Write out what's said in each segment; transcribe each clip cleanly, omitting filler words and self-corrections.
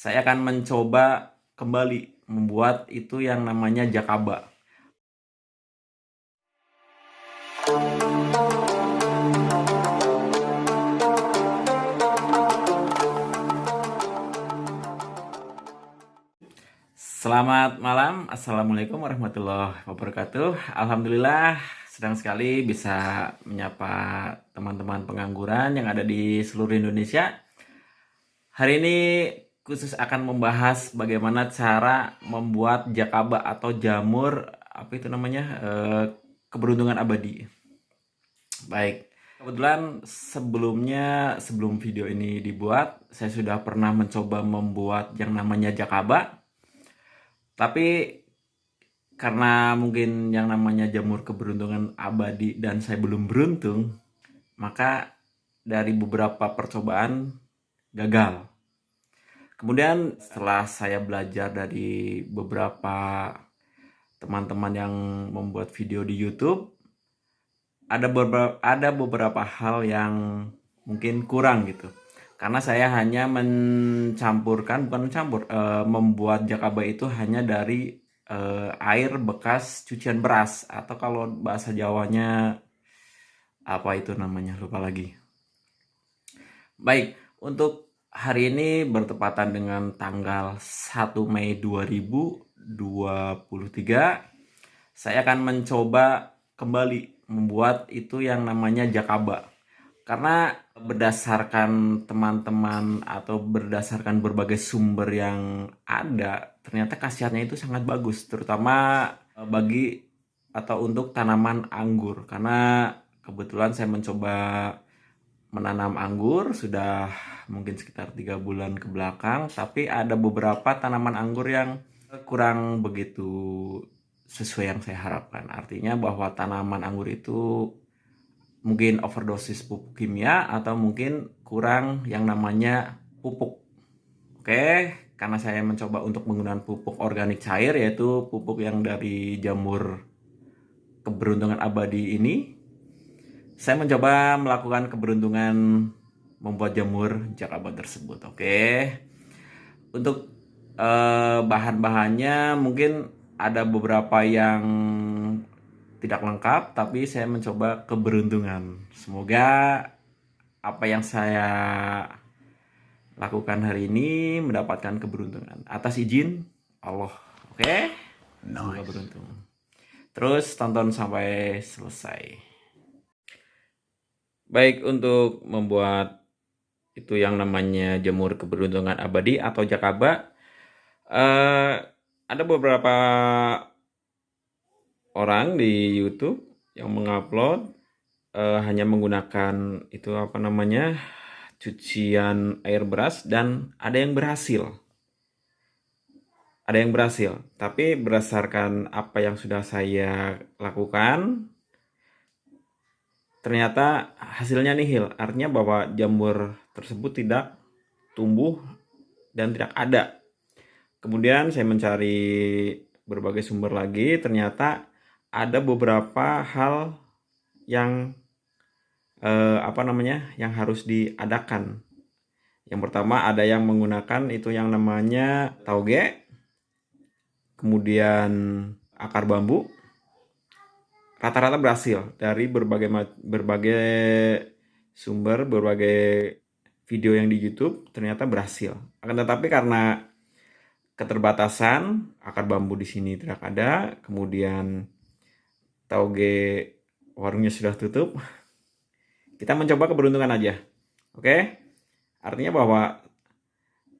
Saya akan mencoba kembali membuat itu yang namanya jakaba. Selamat malam, Assalamualaikum warahmatullahi wabarakatuh. Alhamdulillah, senang sekali bisa menyapa teman-teman pengangguran yang ada di seluruh Indonesia. Hari ini khusus akan membahas bagaimana cara membuat jakaba atau jamur apa itu namanya keberuntungan abadi. Baik, kebetulan sebelum video ini dibuat, saya sudah pernah mencoba membuat yang namanya jakaba. Tapi karena mungkin yang namanya jamur keberuntungan abadi dan saya belum beruntung, maka dari beberapa percobaan gagal. Kemudian setelah saya belajar dari beberapa teman-teman yang membuat video di YouTube, ada beberapa hal yang mungkin kurang gitu. Karena saya hanya membuat jakaba itu hanya dari air bekas cucian beras, atau kalau bahasa Jawanya apa itu namanya, lupa lagi. Baik, untuk hari ini bertepatan dengan tanggal 1 Mei 2023, saya akan mencoba kembali membuat itu yang namanya jakaba. Karena berdasarkan teman-teman atau berdasarkan berbagai sumber yang ada, ternyata khasiatnya itu sangat bagus, terutama bagi atau untuk tanaman anggur. Karena kebetulan saya mencoba menanam anggur sudah mungkin sekitar 3 bulan ke belakang, tapi ada beberapa tanaman anggur yang kurang begitu sesuai yang saya harapkan. Artinya bahwa tanaman anggur itu mungkin overdosis pupuk kimia atau mungkin kurang yang namanya pupuk. Oke, karena saya mencoba untuk menggunakan pupuk organik cair, yaitu pupuk yang dari jamur keberuntungan abadi ini, saya mencoba melakukan keberuntungan membuat jamur jakaba tersebut. Oke, untuk bahan-bahannya mungkin ada beberapa yang tidak lengkap, tapi saya mencoba keberuntungan. Semoga apa yang saya lakukan hari ini mendapatkan keberuntungan atas izin Allah. Oke, semoga beruntung. Terus tonton sampai selesai. Baik, untuk membuat itu yang namanya jamur keberuntungan abadi atau jakaba, ada beberapa orang di YouTube yang mengupload hanya menggunakan itu apa namanya cucian air beras, dan ada yang berhasil. Tapi berdasarkan apa yang sudah saya lakukan, ternyata hasilnya nihil. Artinya bahwa jamur tersebut tidak tumbuh dan tidak ada. Kemudian saya mencari berbagai sumber lagi, ternyata ada beberapa hal yang yang harus diadakan. Yang pertama, ada yang menggunakan itu yang namanya tauge, kemudian akar bambu. Rata-rata berhasil dari berbagai sumber, berbagai video yang di YouTube, ternyata berhasil. Akan tetapi karena keterbatasan, akar bambu di sini tidak ada, kemudian tauge warungnya sudah tutup, kita mencoba keberuntungan aja. Oke? Artinya bahwa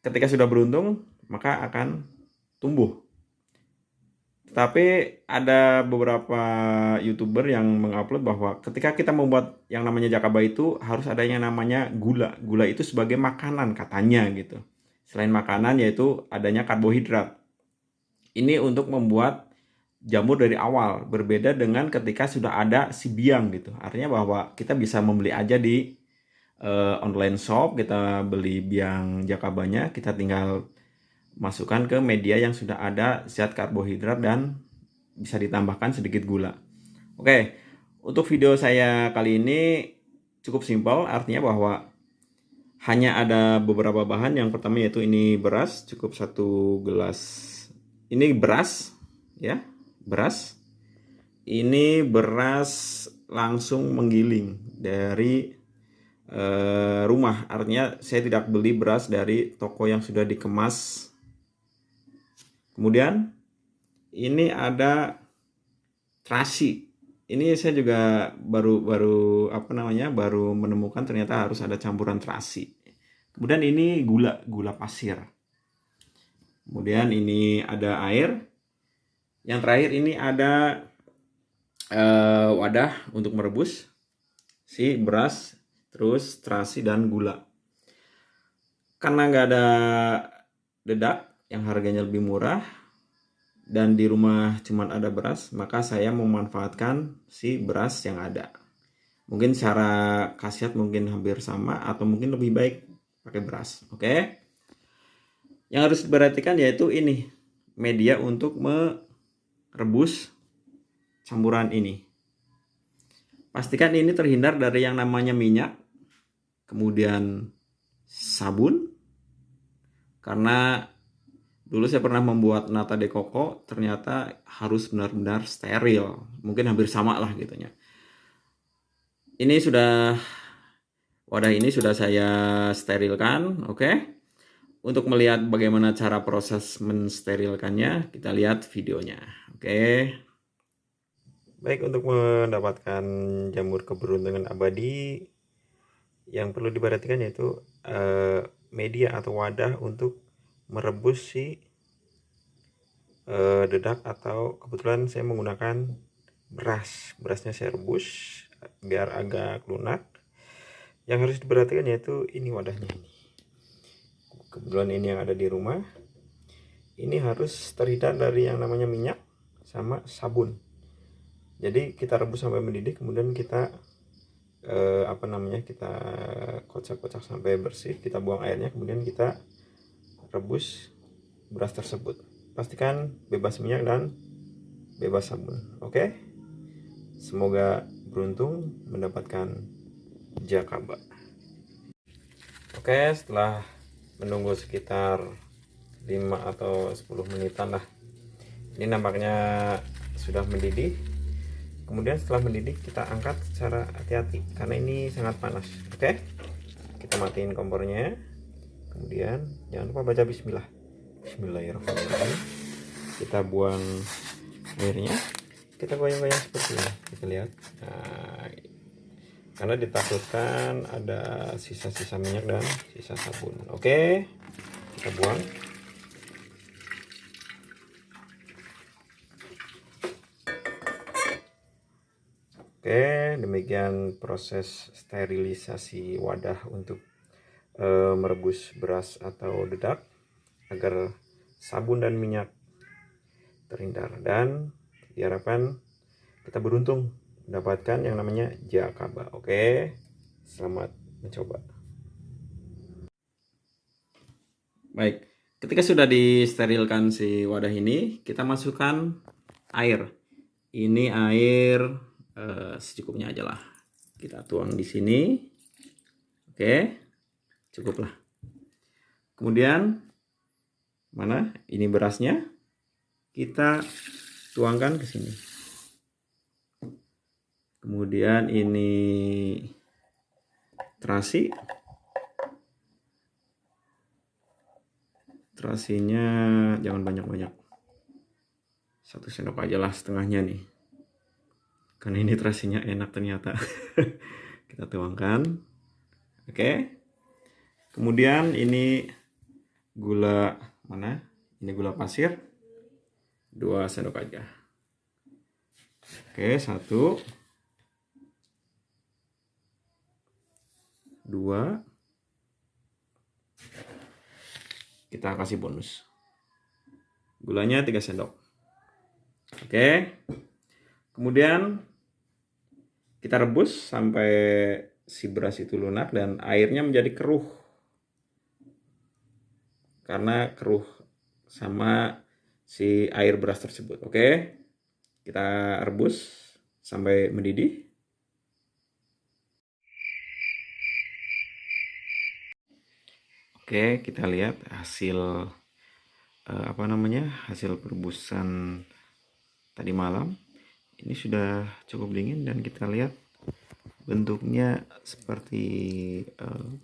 ketika sudah beruntung, maka akan tumbuh. Tapi ada beberapa YouTuber yang mengupload bahwa ketika kita membuat yang namanya jakaba itu harus ada yang namanya gula. Gula itu sebagai makanan katanya gitu. Selain makanan yaitu adanya karbohidrat. Ini untuk membuat jamur dari awal, berbeda dengan ketika sudah ada si biang gitu. Artinya bahwa kita bisa membeli aja di online shop, kita beli biang jakabanya, kita tinggal masukkan ke media yang sudah ada zat karbohidrat dan bisa ditambahkan sedikit gula. Oke, untuk video saya kali ini cukup simpel, artinya bahwa Hanya ada beberapa bahan. Yang pertama yaitu ini beras, cukup 1 gelas. Ini beras, ya, beras. Ini beras langsung menggiling dari rumah. Artinya saya tidak beli beras dari toko yang sudah dikemas. Kemudian ini ada terasi. Ini saya juga baru menemukan ternyata harus ada campuran terasi. Kemudian ini gula pasir. Kemudian ini ada air. Yang terakhir ini ada wadah untuk merebus si beras, terus terasi dan gula. Karena nggak ada dedak yang harganya lebih murah, dan di rumah cuma ada beras, maka saya memanfaatkan si beras yang ada. Mungkin secara khasiat mungkin hampir sama atau mungkin lebih baik pakai beras. Oke. Yang harus diperhatikan yaitu ini, media untuk merebus campuran ini. Pastikan ini terhindar dari yang namanya minyak, kemudian sabun, karena dulu saya pernah membuat nata de coco, ternyata harus benar-benar steril. Mungkin hampir sama lah gitu ya. Wadah ini sudah saya sterilkan, oke. Untuk melihat bagaimana cara proses mensterilkannya, kita lihat videonya, oke. Baik, untuk mendapatkan jamur keberuntungan abadi, yang perlu diperhatikan yaitu media atau wadah untuk merebus si dedak, atau kebetulan saya menggunakan berasnya saya rebus biar agak lunak. Yang harus diperhatikan yaitu ini wadahnya ini. Kebetulan ini yang ada di rumah. Ini harus terhindar dari yang namanya minyak sama sabun. Jadi kita rebus sampai mendidih, kemudian kita kita kocak-kocak sampai bersih, kita buang airnya, kemudian kita rebus beras tersebut. Pastikan bebas minyak dan bebas sabun. Oke. Semoga beruntung mendapatkan jakaba. Oke, setelah menunggu sekitar 5 atau 10 menitan lah, ini nampaknya sudah mendidih. Kemudian setelah mendidih kita angkat secara hati-hati karena ini sangat panas. Oke, kita matiin kompornya. Kemudian jangan lupa baca bismillah. Bismillahirrahmanirrahim. Kita buang airnya, kita goyang-goyang seperti ini, kita lihat. Nah, karena ditakutkan ada sisa-sisa minyak dan sisa sabun. Oke, kita buang. Oke, demikian proses sterilisasi wadah untuk merebus beras atau dedak agar sabun dan minyak terhindar, dan diharapkan kita beruntung mendapatkan yang namanya jakaba. Oke, selamat mencoba. Baik, ketika sudah disterilkan si wadah ini, kita masukkan air. Ini air secukupnya aja lah. Kita tuang di sini. Oke, cukuplah. Kemudian mana? Ini berasnya. Kita tuangkan ke sini. Kemudian ini terasi. Terasinya jangan banyak-banyak. 1 sendok aja lah, setengahnya nih. Karena ini terasinya enak ternyata. Kita tuangkan. Oke. Kemudian ini gula mana? Ini gula pasir. 2 sendok aja. Oke, 1, 2, kita kasih bonus. Gulanya 3 sendok. Oke. Kemudian kita rebus sampai si beras itu lunak dan airnya menjadi keruh. Karena keruh sama si air beras tersebut. Oke. Kita rebus sampai mendidih. Oke, kita lihat hasil hasil perebusan tadi malam. Ini sudah cukup dingin dan kita lihat bentuknya seperti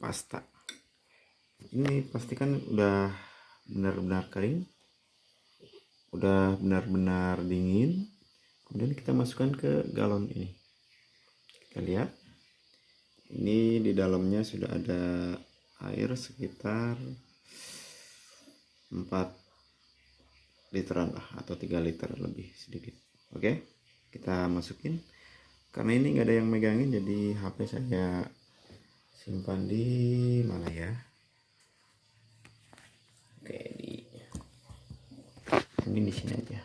pasta. Ini pastikan udah benar-benar kering, udah benar-benar dingin. Kemudian kita masukkan ke galon ini. Kita lihat, ini di dalamnya sudah ada air sekitar 4 literan lah, atau 3 liter lebih sedikit. Oke, kita masukin. Karena ini nggak ada yang megangin, jadi HP saya simpan di mana ya? Oke, mungkin di sini aja.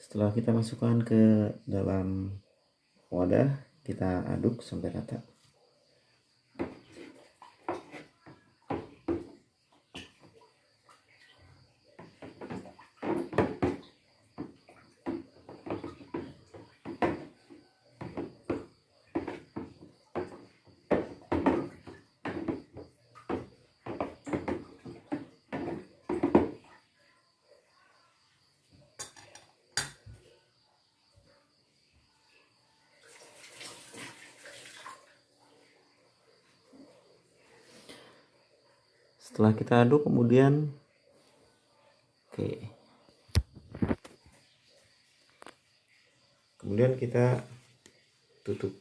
Setelah kita masukkan ke dalam wadah, kita aduk sampai rata. Setelah kita aduk, kemudian kemudian kita tutup.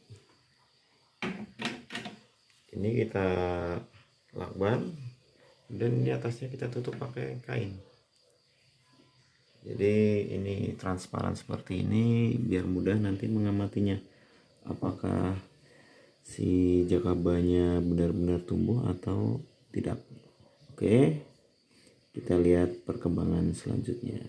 Ini kita lakban, dan di atasnya kita tutup pakai kain. Jadi ini transparan seperti ini biar mudah nanti mengamatinya, apakah si jakabanya benar-benar tumbuh atau tidak. Oke, kita lihat perkembangan selanjutnya.